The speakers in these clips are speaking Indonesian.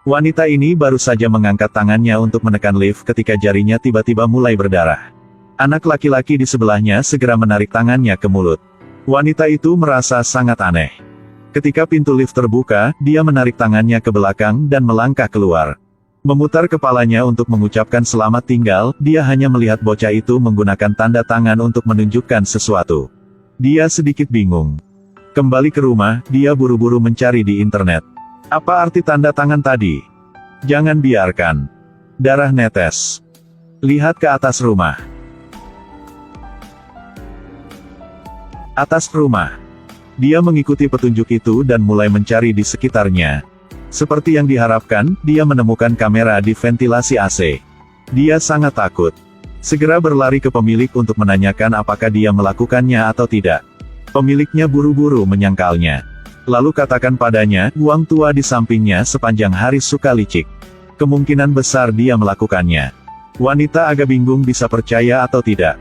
Wanita ini baru saja mengangkat tangannya untuk menekan lift ketika jarinya tiba-tiba mulai berdarah. Anak laki-laki di sebelahnya segera menarik tangannya ke mulut. Wanita itu merasa sangat aneh. Ketika pintu lift terbuka, dia menarik tangannya ke belakang dan melangkah keluar. Memutar kepalanya untuk mengucapkan selamat tinggal, dia hanya melihat bocah itu menggunakan tanda tangan untuk menunjukkan sesuatu. Dia sedikit bingung. Kembali ke rumah, dia buru-buru mencari di internet. Apa arti tanda tangan tadi? Jangan biarkan darah netes. Lihat ke atas rumah. Atas rumah. Dia mengikuti petunjuk itu dan mulai mencari di sekitarnya. Seperti yang diharapkan, dia menemukan kamera di ventilasi AC. Dia sangat takut. Segera berlari ke pemilik untuk menanyakan apakah dia melakukannya atau tidak. Pemiliknya buru-buru menyangkalnya. Lalu katakan padanya, uang tua di sampingnya sepanjang hari suka licik. Kemungkinan besar dia melakukannya. Wanita agak bingung bisa percaya atau tidak.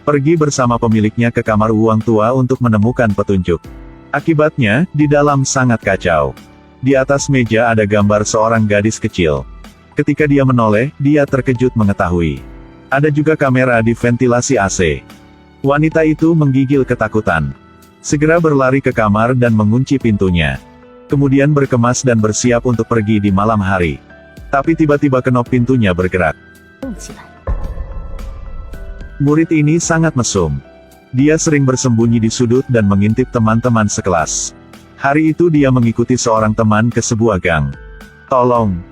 Pergi bersama pemiliknya ke kamar uang tua untuk menemukan petunjuk. Akibatnya, di dalam sangat kacau. Di atas meja ada gambar seorang gadis kecil. Ketika dia menoleh, dia terkejut mengetahui. Ada juga kamera di ventilasi AC. Wanita itu menggigil ketakutan. Segera berlari ke kamar dan mengunci pintunya. Kemudian berkemas dan bersiap untuk pergi di malam hari. Tapi tiba-tiba kenop pintunya bergerak. Murid ini sangat mesum. Dia sering bersembunyi di sudut dan mengintip teman-teman sekelas. Hari itu dia mengikuti seorang teman ke sebuah gang. Tolong.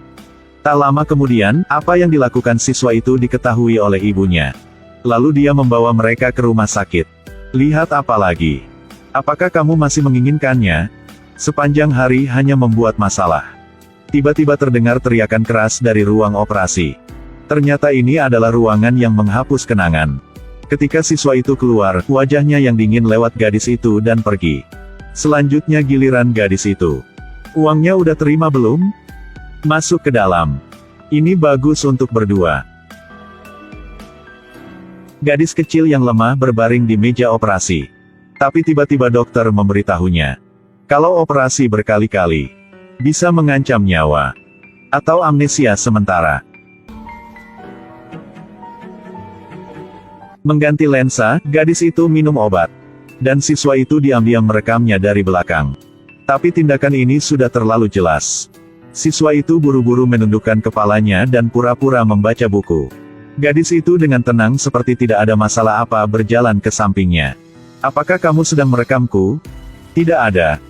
Tak lama kemudian, apa yang dilakukan siswa itu diketahui oleh ibunya. Lalu dia membawa mereka ke rumah sakit. Lihat apa lagi? Apakah kamu masih menginginkannya? Sepanjang hari hanya membuat masalah. Tiba-tiba terdengar teriakan keras dari ruang operasi. Ternyata ini adalah ruangan yang menghapus kenangan. Ketika siswa itu keluar, wajahnya yang dingin lewat gadis itu dan pergi. Selanjutnya giliran gadis itu. Uangnya udah terima belum? Masuk ke dalam. Ini bagus untuk berdua. Gadis kecil yang lemah berbaring di meja operasi. Tapi tiba-tiba dokter memberitahunya. Kalau operasi berkali-kali, bisa mengancam nyawa. Atau amnesia sementara. Mengganti lensa, gadis itu minum obat. Dan siswa itu diam-diam merekamnya dari belakang. Tapi tindakan ini sudah terlalu jelas. Siswa itu buru-buru menundukkan kepalanya dan pura-pura membaca buku. Gadis itu dengan tenang seperti tidak ada masalah apa berjalan ke sampingnya. Apakah kamu sedang merekamku? Tidak ada.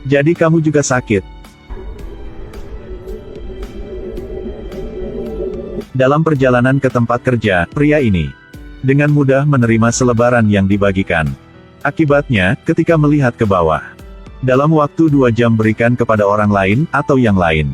Jadi kamu juga sakit. Dalam perjalanan ke tempat kerja, pria ini dengan mudah menerima selebaran yang dibagikan. Akibatnya, ketika melihat ke bawah, dalam waktu 2 jam berikan kepada orang lain, atau yang lain.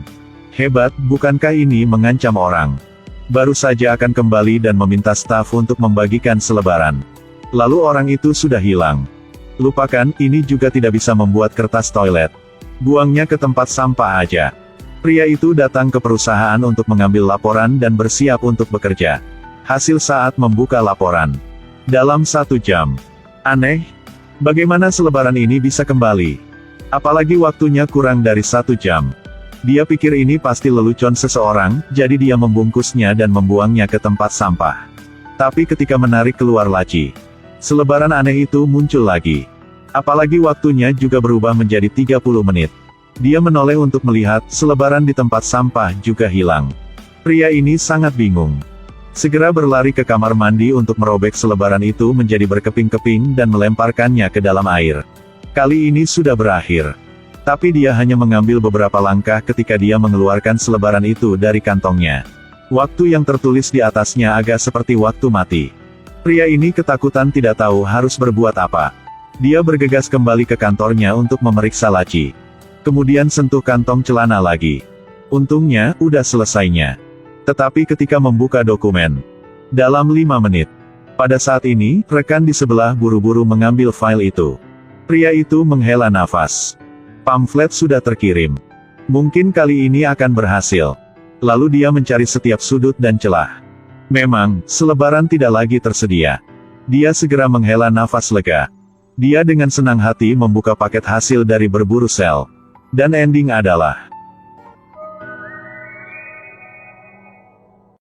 Hebat, bukankah ini mengancam orang? Baru saja akan kembali dan meminta staf untuk membagikan selebaran. Lalu orang itu sudah hilang. Lupakan, ini juga tidak bisa membuat kertas toilet. Buangnya ke tempat sampah aja. Pria itu datang ke perusahaan untuk mengambil laporan dan bersiap untuk bekerja. Hasil saat membuka laporan. Dalam 1 jam. Aneh. Bagaimana selebaran ini bisa kembali? Apalagi waktunya kurang dari 1 jam. Dia pikir ini pasti lelucon seseorang, jadi dia membungkusnya dan membuangnya ke tempat sampah. Tapi ketika menarik keluar laci, selebaran aneh itu muncul lagi. Apalagi waktunya juga berubah menjadi 30 menit. Dia menoleh untuk melihat, selebaran di tempat sampah juga hilang. Pria ini sangat bingung. Segera berlari ke kamar mandi untuk merobek selebaran itu menjadi berkeping-keping dan melemparkannya ke dalam air. Kali ini sudah berakhir. Tapi dia hanya mengambil beberapa langkah ketika dia mengeluarkan selebaran itu dari kantongnya. Waktu yang tertulis di atasnya agak seperti waktu mati. Pria ini ketakutan tidak tahu harus berbuat apa. Dia bergegas kembali ke kantornya untuk memeriksa laci. Kemudian sentuh kantong celana lagi. Untungnya, udah selesainya. Tetapi ketika membuka dokumen, dalam 5 menit. Pada saat ini, rekan di sebelah buru-buru mengambil file itu. Pria itu menghela nafas. Pamflet sudah terkirim. Mungkin kali ini akan berhasil. Lalu dia mencari setiap sudut dan celah. Memang, selebaran tidak lagi tersedia. Dia segera menghela nafas lega. Dia dengan senang hati membuka paket hasil dari berburu sel. Dan ending adalah